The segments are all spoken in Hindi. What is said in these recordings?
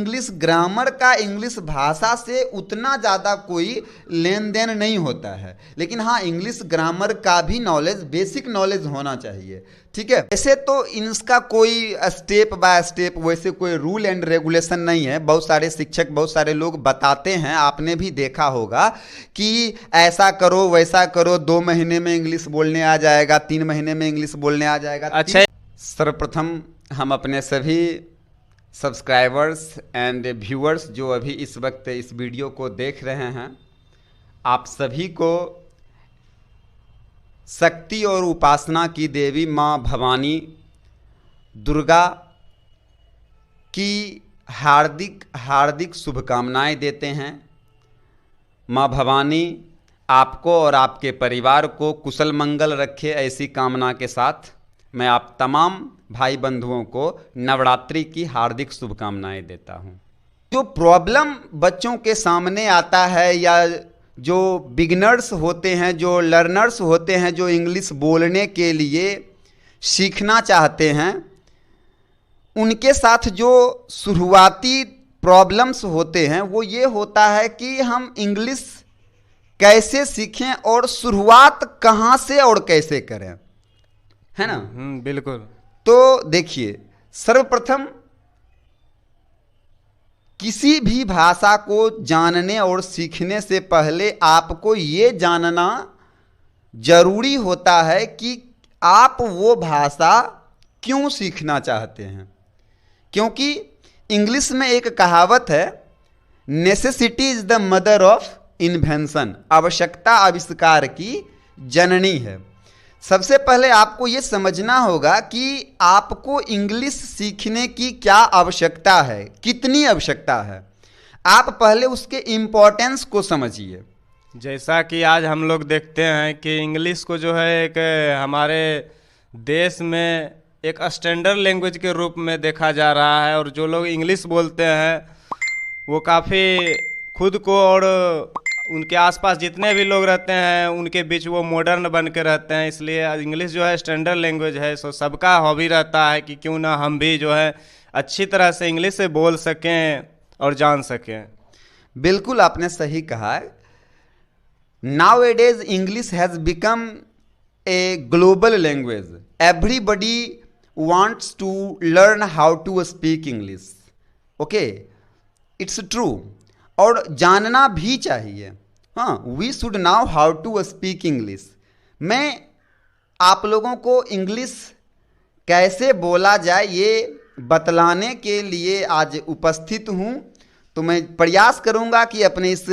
इंग्लिश ग्रामर का इंग्लिश भाषा से उतना ज़्यादा कोई लेन देन नहीं होता है, लेकिन हाँ इंग्लिश ग्रामर का भी नॉलेज, बेसिक नॉलेज होना चाहिए। ठीक है, वैसे तो इसका कोई स्टेप बाय स्टेप वैसे कोई रूल एंड रेगुलेशन नहीं है। बहुत सारे शिक्षक, बहुत सारे लोग बताते हैं, आपने भी देखा होगा कि ऐसा करो वैसा करो, 2 महीने में इंग्लिश बोलने आ जाएगा, 3 महीने में इंग्लिश बोलने आ जाएगा। अच्छा, सर्वप्रथम हम अपने सभी सब्सक्राइबर्स एंड व्यूअर्स जो अभी इस वक्त इस वीडियो को देख रहे हैं, आप सभी को शक्ति और उपासना की देवी माँ भवानी दुर्गा की हार्दिक हार्दिक शुभकामनाएं देते हैं। माँ भवानी आपको और आपके परिवार को कुशल मंगल रखे, ऐसी कामना के साथ मैं आप तमाम भाई बंधुओं को नवरात्रि की हार्दिक शुभकामनाएं देता हूं। जो प्रॉब्लम बच्चों के सामने आता है, या जो बिगिनर्स होते हैं, जो लर्नर्स होते हैं, जो इंग्लिश बोलने के लिए सीखना चाहते हैं, उनके साथ जो शुरुआती प्रॉब्लम्स होते हैं वो ये होता है कि हम इंग्लिश कैसे सीखें और शुरुआत कहाँ से और कैसे करें, है ना। बिल्कुल। तो देखिए, सर्वप्रथम किसी भी भाषा को जानने और सीखने से पहले आपको ये जानना जरूरी होता है कि आप वो भाषा क्यों सीखना चाहते हैं। क्योंकि इंग्लिश में एक कहावत है, necessity is the mother of invention, आवश्यकता आविष्कार की जननी है। सबसे पहले आपको ये समझना होगा कि आपको इंग्लिश सीखने की क्या आवश्यकता है, कितनी आवश्यकता है। आप पहले उसके इम्पोर्टेंस को समझिए। जैसा कि आज हम लोग देखते हैं कि इंग्लिश को जो है एक हमारे देश में एक स्टैंडर्ड लैंग्वेज के रूप में देखा जा रहा है, और जो लोग इंग्लिश बोलते हैं वो काफ़ी खुद को और उनके आसपास जितने भी लोग रहते हैं उनके बीच वो मॉडर्न बन के रहते हैं। इसलिए इंग्लिश जो है स्टैंडर्ड लैंग्वेज है, सो सबका हॉबी रहता है कि क्यों ना हम भी जो है अच्छी तरह से इंग्लिश से बोल सकें और जान सकें। बिल्कुल आपने सही कहा है। Nowadays English has become a global language, everybody wants to learn how to speak English. Okay, it's true, और जानना भी चाहिए। हाँ, we should know how to speak English. मैं आप लोगों को इंग्लिश कैसे बोला जाए ये बतलाने के लिए आज उपस्थित हूँ। तो मैं प्रयास करूँगा कि अपने इस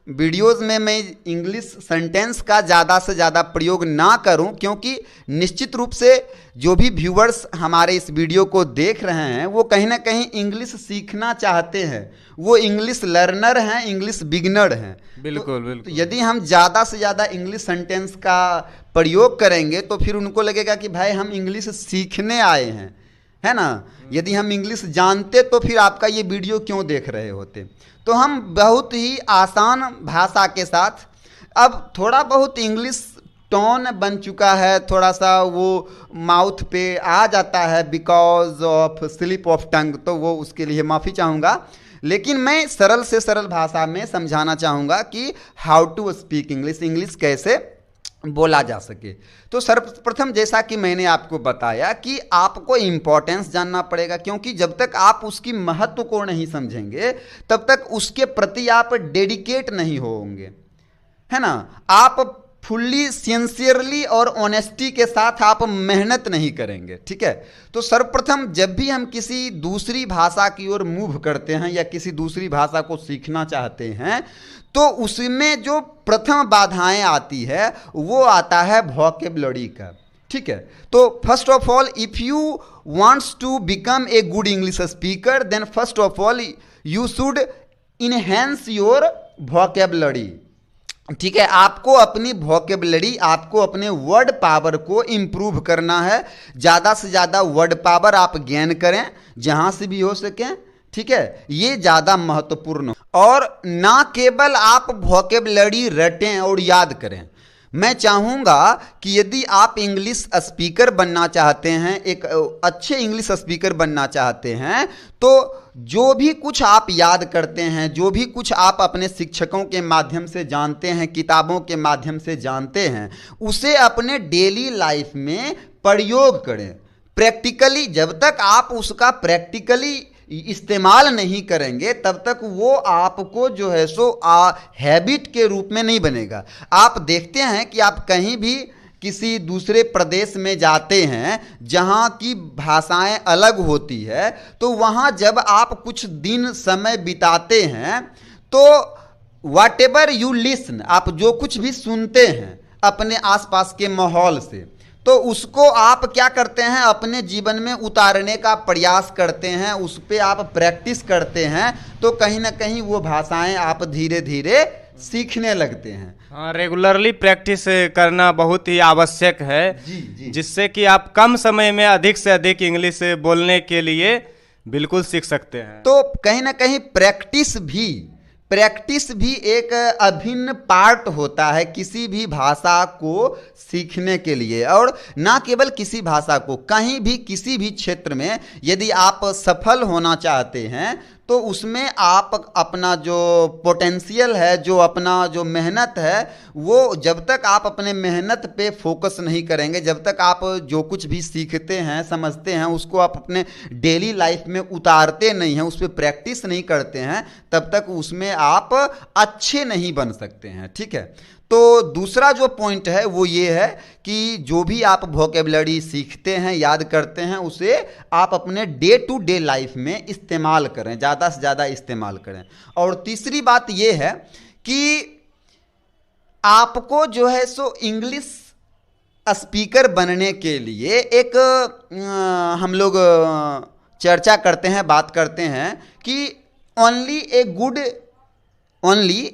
वीडियोस में मैं इंग्लिश सेंटेंस का ज़्यादा से ज़्यादा प्रयोग ना करूं, क्योंकि निश्चित रूप से जो भी व्यूअर्स हमारे इस वीडियो को देख रहे हैं वो कहीं ना कहीं इंग्लिश सीखना चाहते हैं, वो इंग्लिश लर्नर हैं, इंग्लिश बिगिनर हैं। बिल्कुल तो बिल्कुल। यदि हम ज़्यादा से ज़्यादा इंग्लिश सेंटेंस का प्रयोग करेंगे तो फिर उनको लगेगा कि भाई हम इंग्लिश सीखने आए हैं, है ना। यदि हम इंग्लिश जानते तो फिर आपका ये वीडियो क्यों देख रहे होते। तो हम बहुत ही आसान भाषा के साथ, अब थोड़ा बहुत इंग्लिश टोन बन चुका है, थोड़ा सा वो माउथ पे आ जाता है because of slip of tongue, तो वो उसके लिए माफ़ी चाहूँगा। लेकिन मैं सरल से सरल भाषा में समझाना चाहूँगा कि how to speak English, English कैसे बोला जा सके। तो सर्वप्रथम जैसा कि मैंने आपको बताया कि आपको इम्पोर्टेंस जानना पड़ेगा, क्योंकि जब तक आप उसकी महत्व को नहीं समझेंगे तब तक उसके प्रति आप डेडिकेट नहीं होंगे, है ना। आप फुल्ली सिंसियरली और ऑनेस्टी के साथ आप मेहनत नहीं करेंगे, ठीक है। तो सर्वप्रथम जब भी हम किसी दूसरी भाषा की ओर मूव करते हैं या किसी दूसरी भाषा को सीखना चाहते हैं तो उसमें जो प्रथम बाधाएं आती है वो आता है वोकैबुलरी का, ठीक है। तो first of all if you wants to become a good English speaker then first of all you should enhance your vocabulary, ठीक है। आपको अपनी वोकैबुलरी, आपको अपने वर्ड पावर को इम्प्रूव करना है। ज़्यादा से ज़्यादा वर्ड पावर आप गेन करें जहाँ से भी हो सके, ठीक है। ये ज़्यादा महत्वपूर्ण, और ना केवल आप वोकैबुलरी रटें और याद करें। मैं चाहूँगा कि यदि आप इंग्लिश स्पीकर बनना चाहते हैं, एक अच्छे इंग्लिश स्पीकर बनना चाहते हैं, तो जो भी कुछ आप याद करते हैं, जो भी कुछ आप अपने शिक्षकों के माध्यम से जानते हैं, किताबों के माध्यम से जानते हैं, उसे अपने डेली लाइफ में प्रयोग करें प्रैक्टिकली। जब तक आप उसका प्रैक्टिकली इस्तेमाल नहीं करेंगे तब तक वो आपको जो है सो हैबिट के रूप में नहीं बनेगा। आप देखते हैं कि आप कहीं भी किसी दूसरे प्रदेश में जाते हैं जहाँ की भाषाएं अलग होती है, तो वहाँ जब आप कुछ दिन समय बिताते हैं तो वॉट एवर यू लिसन, आप जो कुछ भी सुनते हैं अपने आसपास के माहौल से, तो उसको आप क्या करते हैं, अपने जीवन में उतारने का प्रयास करते हैं, उस पर आप प्रैक्टिस करते हैं, तो कहीं ना कहीं वो भाषाएं आप धीरे धीरे सीखने लगते हैं। हाँ, रेगुलरली प्रैक्टिस करना बहुत ही आवश्यक है। जी। जिससे कि आप कम समय में अधिक से अधिक इंग्लिश बोलने के लिए बिल्कुल सीख सकते हैं। तो कहीं ना कहीं प्रैक्टिस भी एक अभिन्न पार्ट होता है किसी भी भाषा को सीखने के लिए। और ना केवल किसी भाषा को, कहीं भी किसी भी क्षेत्र में यदि आप सफल होना चाहते हैं तो उसमें आप अपना जो पोटेंशियल है, जो अपना जो मेहनत है, वो जब तक आप अपने मेहनत पे फोकस नहीं करेंगे, जब तक आप जो कुछ भी सीखते हैं, समझते हैं, उसको आप अपने डेली लाइफ में उतारते नहीं हैं, उस पर प्रैक्टिस नहीं करते हैं, तब तक उसमें आप अच्छे नहीं बन सकते हैं। ठीक है, तो दूसरा जो पॉइंट है वो ये है कि जो भी आप वोकेबलरी सीखते हैं, याद करते हैं, उसे आप अपने डे टू डे लाइफ में इस्तेमाल करें, ज़्यादा से ज़्यादा इस्तेमाल करें। और तीसरी बात ये है कि आपको जो है सो इंग्लिश स्पीकर बनने के लिए एक हम लोग चर्चा करते हैं, बात करते हैं कि only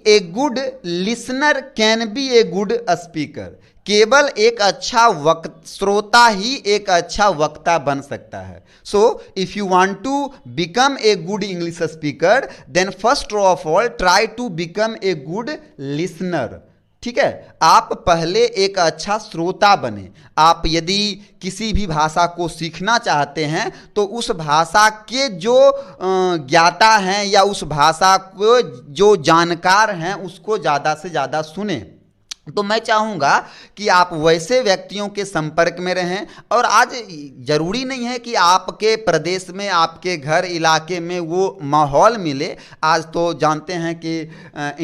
A good listener can be a good speaker. केवल एक अच्छा श्रोता ही एक अच्छा वक्ता बन सकता है। So if you want to become a good English speaker, then first of all try to become a good listener. ठीक है, आप पहले एक अच्छा श्रोता बने। आप यदि किसी भी भाषा को सीखना चाहते हैं तो उस भाषा के जो ज्ञाता हैं या उस भाषा को जो जानकार हैं उसको ज़्यादा से ज़्यादा सुने। तो मैं चाहूँगा कि आप वैसे व्यक्तियों के संपर्क में रहें। और आज ज़रूरी नहीं है कि आपके प्रदेश में, आपके घर इलाके में वो माहौल मिले। आज तो जानते हैं कि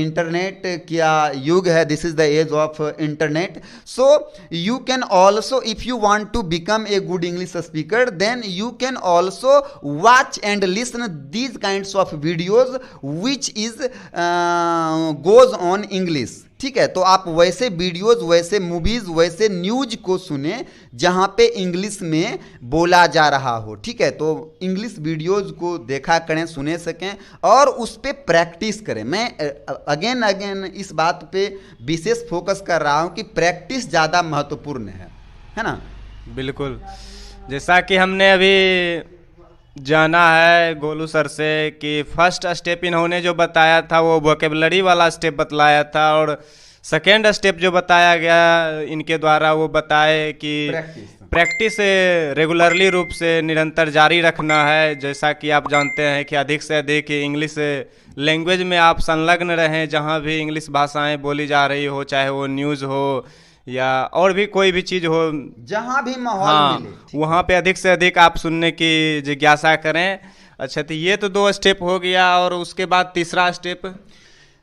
इंटरनेट क्या युग है, this is the age of internet. So you can also, if you want to become a good English speaker, then you can also watch and listen these kinds of videos which is goes on English. ठीक है, तो आप वैसे वीडियोस, वैसे मूवीज़, वैसे न्यूज को सुने जहाँ पे इंग्लिश में बोला जा रहा हो। ठीक है, तो इंग्लिश वीडियोस को देखा करें, सुने सकें और उस पर प्रैक्टिस करें। मैं अगेन इस बात पे विशेष फोकस कर रहा हूँ कि प्रैक्टिस ज़्यादा महत्वपूर्ण है ना। बिल्कुल, जैसा कि हमने अभी जाना है गोलू सर से कि फर्स्ट स्टेप इन्होंने जो बताया था वो वोकेबलरी वाला स्टेप बतलाया था, और सेकेंड स्टेप जो बताया गया इनके द्वारा वो बताए कि प्रैक्टिस रेगुलरली रूप से निरंतर जारी रखना है। जैसा कि आप जानते हैं कि अधिक से अधिक इंग्लिश लैंग्वेज में आप संलग्न रहें, जहाँ भी इंग्लिश भाषाएं बोली जा रही हो, चाहे वो न्यूज़ हो या और भी कोई भी चीज़ हो, जहाँ भी माहौल मिले, वहाँ पे अधिक से अधिक आप सुनने की जिज्ञासा करें। अच्छा, तो ये तो 2 स्टेप हो गया, और उसके बाद तीसरा स्टेप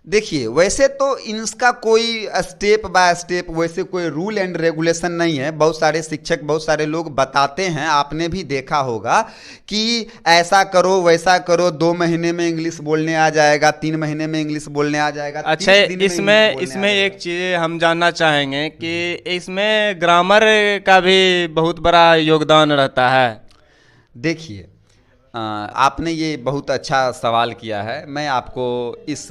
देखिए, वैसे तो इसका कोई स्टेप बाय स्टेप वैसे कोई रूल एंड रेगुलेशन नहीं है। बहुत सारे शिक्षक, बहुत सारे लोग बताते हैं, आपने भी देखा होगा कि ऐसा करो, वैसा करो, 2 महीने में इंग्लिश बोलने आ जाएगा, 3 महीने में इंग्लिश बोलने आ जाएगा। अच्छा, इसमें एक चीज़ हम जानना चाहेंगे कि इसमें ग्रामर का भी बहुत बड़ा योगदान रहता है। देखिए, आपने ये बहुत अच्छा सवाल किया है। मैं आपको इस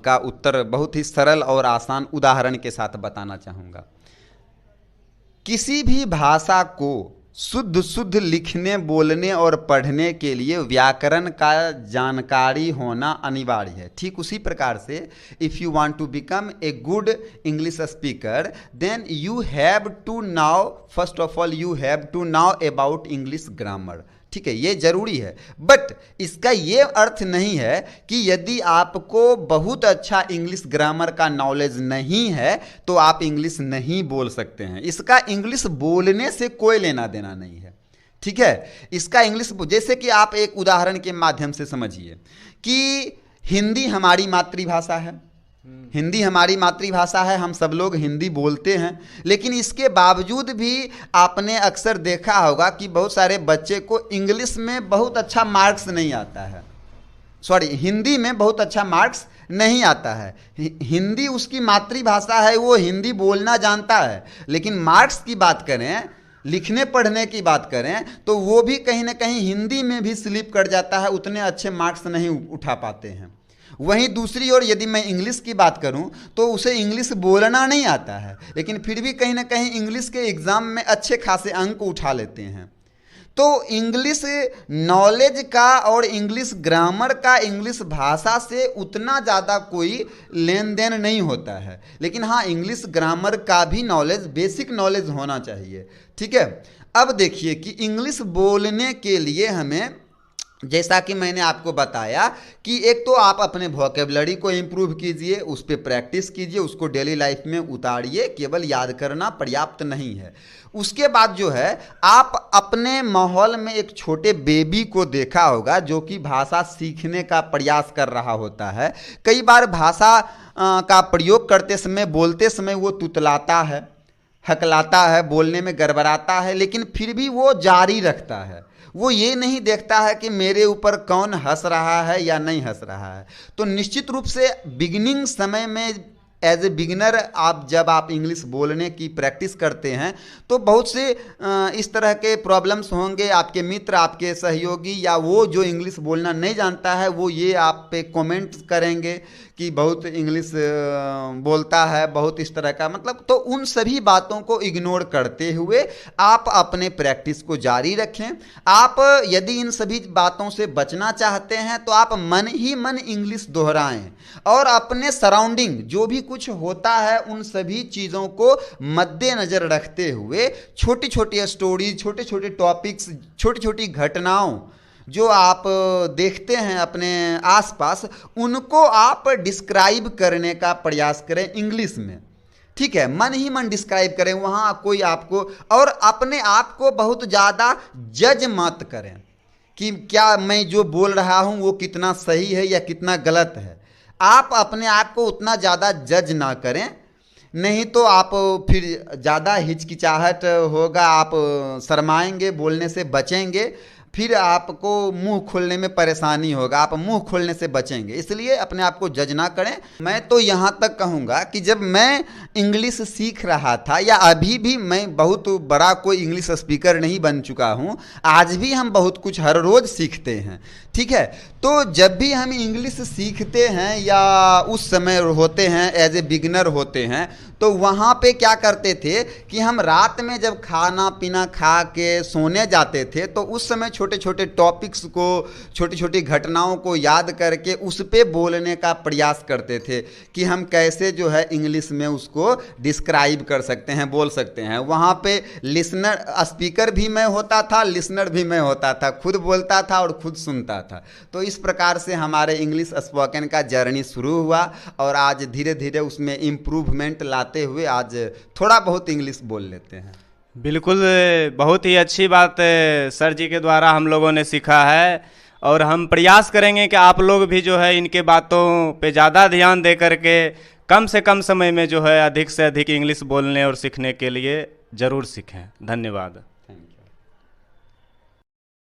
का उत्तर बहुत ही सरल और आसान उदाहरण के साथ बताना चाहूँगा। किसी भी भाषा को शुद्ध लिखने, बोलने और पढ़ने के लिए व्याकरण का जानकारी होना अनिवार्य है। ठीक उसी प्रकार से if you want to become a good English speaker, then you have to know, first of all you have to know about English grammar. ठीक है, ये जरूरी है। बट इसका ये अर्थ नहीं है कि यदि आपको बहुत अच्छा इंग्लिश ग्रामर का नॉलेज नहीं है तो आप इंग्लिश नहीं बोल सकते हैं। इसका इंग्लिश बोलने से कोई लेना देना नहीं है, ठीक है। इसका इंग्लिश, जैसे कि आप एक उदाहरण के माध्यम से समझिए कि हिंदी हमारी मातृभाषा है, हिंदी हमारी मातृभाषा है, हम सब लोग हिंदी बोलते हैं, लेकिन इसके बावजूद भी आपने अक्सर देखा होगा कि बहुत सारे बच्चे को इंग्लिश में बहुत अच्छा मार्क्स नहीं आता है, सॉरी हिंदी में बहुत अच्छा मार्क्स नहीं आता है। हिंदी उसकी मातृभाषा है, वो हिंदी बोलना जानता है, लेकिन मार्क्स की बात करें, लिखने पढ़ने की बात करें, तो वो भी कहीं ना कहीं हिंदी में भी स्लिप कर जाता है, उतने अच्छे मार्क्स नहीं उठा पाते हैं। वहीं दूसरी ओर यदि मैं इंग्लिश की बात करूं तो उसे इंग्लिश बोलना नहीं आता है, लेकिन फिर भी कहीं ना कहीं इंग्लिश के एग्ज़ाम में अच्छे खासे अंक उठा लेते हैं। तो इंग्लिश नॉलेज का और इंग्लिश ग्रामर का इंग्लिश भाषा से उतना ज़्यादा कोई लेन देन नहीं होता है, लेकिन हाँ इंग्लिश ग्रामर का भी नॉलेज, बेसिक नॉलेज होना चाहिए, ठीक है। अब देखिए कि इंग्लिश बोलने के लिए हमें, जैसा कि मैंने आपको बताया कि एक तो आप अपने वोकेबलरी को इम्प्रूव कीजिए, उस पर प्रैक्टिस कीजिए, उसको डेली लाइफ में उतारिए, केवल याद करना पर्याप्त नहीं है। उसके बाद जो है आप अपने माहौल में एक छोटे बेबी को देखा होगा जो कि भाषा सीखने का प्रयास कर रहा होता है। कई बार भाषा का प्रयोग करते समय, बोलते समय वो तुतलाता है, हकलाता है, बोलने में गड़बड़ाता है, लेकिन फिर भी वो जारी रखता है। वो ये नहीं देखता है कि मेरे ऊपर कौन हंस रहा है या नहीं हंस रहा है। तो निश्चित रूप से बिगिनिंग समय में एज ए बिगिनर जब आप इंग्लिश बोलने की प्रैक्टिस करते हैं तो बहुत से इस तरह के प्रॉब्लम्स होंगे। आपके मित्र, आपके सहयोगी या वो जो इंग्लिश बोलना नहीं जानता है, वो ये आप पे कमेंट करेंगे कि बहुत इंग्लिश बोलता है, बहुत इस तरह का, मतलब। तो उन सभी बातों को इग्नोर करते हुए आप अपने प्रैक्टिस को जारी रखें। आप यदि इन सभी बातों से बचना चाहते हैं तो आप मन ही मन इंग्लिश दोहराएं और अपने सराउंडिंग जो भी कुछ होता है उन सभी चीज़ों को मद्देनजर रखते हुए छोटी छोटी स्टोरीज, छोटे छोटे टॉपिक्स, छोटी छोटी घटनाओं जो आप देखते हैं अपने आसपास, उनको आप डिस्क्राइब करने का प्रयास करें इंग्लिश में, ठीक है। मन ही मन डिस्क्राइब करें, वहाँ कोई आपको, और अपने आप को बहुत ज़्यादा जज मत करें कि क्या मैं जो बोल रहा हूँ वो कितना सही है या कितना गलत है। आप अपने आप को उतना ज़्यादा जज ना करें, नहीं तो आप फिर ज़्यादा हिचकिचाहट होगा, आप शर्माएंगे, बोलने से बचेंगे, फिर आपको मुंह खोलने में परेशानी होगा, आप मुंह खोलने से बचेंगे। इसलिए अपने आप को जज ना करें। मैं तो यहाँ तक कहूँगा कि जब मैं इंग्लिश सीख रहा था, या अभी भी मैं बहुत बड़ा कोई इंग्लिश स्पीकर नहीं बन चुका हूँ, आज भी हम बहुत कुछ हर रोज़ सीखते हैं, ठीक है। तो जब भी हम इंग्लिश सीखते हैं या उस समय होते हैं एज ए बिगिनर होते हैं, तो वहाँ पे क्या करते थे कि हम रात में जब खाना पीना खा के सोने जाते थे तो उस समय छोटे छोटे टॉपिक्स को, छोटी छोटी घटनाओं को याद करके उस पे बोलने का प्रयास करते थे कि हम कैसे जो है इंग्लिश में उसको डिस्क्राइब कर सकते हैं, बोल सकते हैं। वहाँ पे लिसनर, स्पीकर भी मैं होता था, लिसनर भी मैं होता था, खुद बोलता था और खुद सुनता था। तो इस प्रकार से हमारे इंग्लिश स्पोकन का जर्नी शुरू हुआ और आज धीरे धीरे उसमें इम्प्रूवमेंट लाते हुए आज थोड़ा बहुत इंग्लिश बोल लेते हैं। बिल्कुल, बहुत ही अच्छी बात सर जी के द्वारा हम लोगों ने सीखा है, और हम प्रयास करेंगे कि आप लोग भी जो है इनके बातों पे ज़्यादा ध्यान दे करके कम से कम समय में जो है अधिक से अधिक इंग्लिश बोलने और सीखने के लिए ज़रूर सीखें। धन्यवाद।